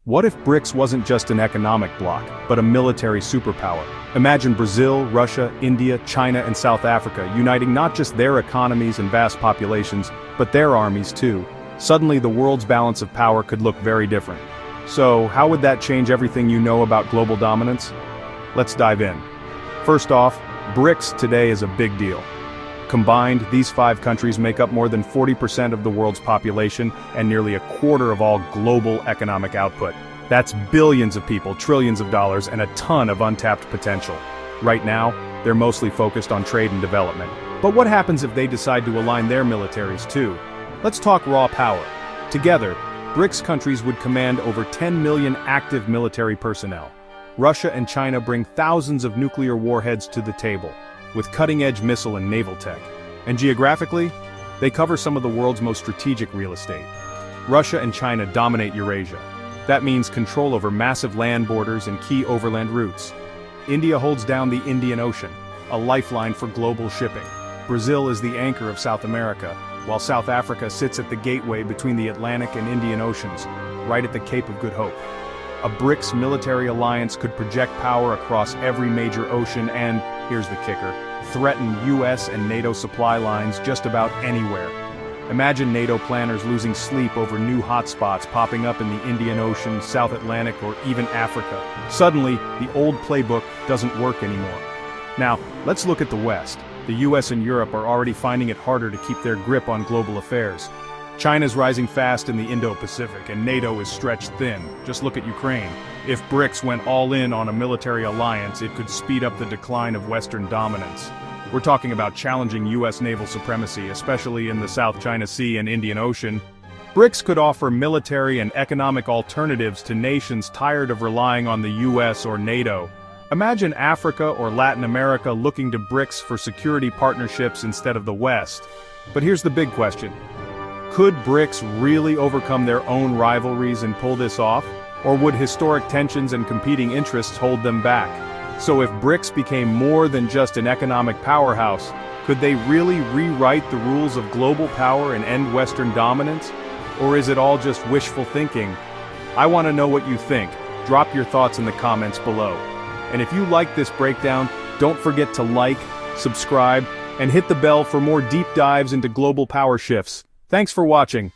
What if BRICS wasn't just an economic bloc, but a military superpower? Imagine Brazil, Russia, India, China, and South Africa uniting not just their economies and vast populations, but their armies too. Suddenly the world's balance of power could look very different. So, how would that change everything you know about global dominance? Let's dive in. First off, BRICS today is a big deal. Combined, these 5 countries make up more than 40% of the world's population and nearly a quarter of all global economic output. That's billions of people, trillions of dollars, and a ton of untapped potential. Right now, they're mostly focused on trade and development. But what happens if they decide to align their militaries too? Let's talk raw power. Together, BRICS countries would command over 10 million active military personnel. Russia and China bring thousands of nuclear warheads to the table, with cutting-edge missile and naval tech. And geographically, they cover some of the world's most strategic real estate. Russia and China dominate Eurasia. That means control over massive land borders and key overland routes. India holds down the Indian Ocean, a lifeline for global shipping. Brazil is the anchor of South America, while South Africa sits at the gateway between the Atlantic and Indian Oceans, right at the Cape of Good Hope. A BRICS military alliance could project power across every major ocean and, here's the kicker, threaten US and NATO supply lines just about anywhere. Imagine NATO planners losing sleep over new hotspots popping up in the Indian Ocean, South Atlantic, or even Africa. Suddenly, the old playbook doesn't work anymore. Now, let's look at the West. The US and Europe are already finding it harder to keep their grip on global affairs. China's rising fast in the Indo Pacific, and NATO is stretched thin. Just look at Ukraine. If BRICS went all in on a military alliance, it could speed up the decline of Western dominance. We're talking about challenging US naval supremacy, especially in the South China Sea and Indian Ocean. BRICS could offer military and economic alternatives to nations tired of relying on the US or NATO. Imagine Africa or Latin America looking to BRICS for security partnerships instead of the West. But here's the big question. Could BRICS really overcome their own rivalries and pull this off? Or would historic tensions and competing interests hold them back? So if BRICS became more than just an economic powerhouse, could they really rewrite the rules of global power and end Western dominance? Or is it all just wishful thinking? I want to know what you think. Drop your thoughts in the comments below. And if you like this breakdown, don't forget to like, subscribe, and hit the bell for more deep dives into global power shifts. Thanks for watching.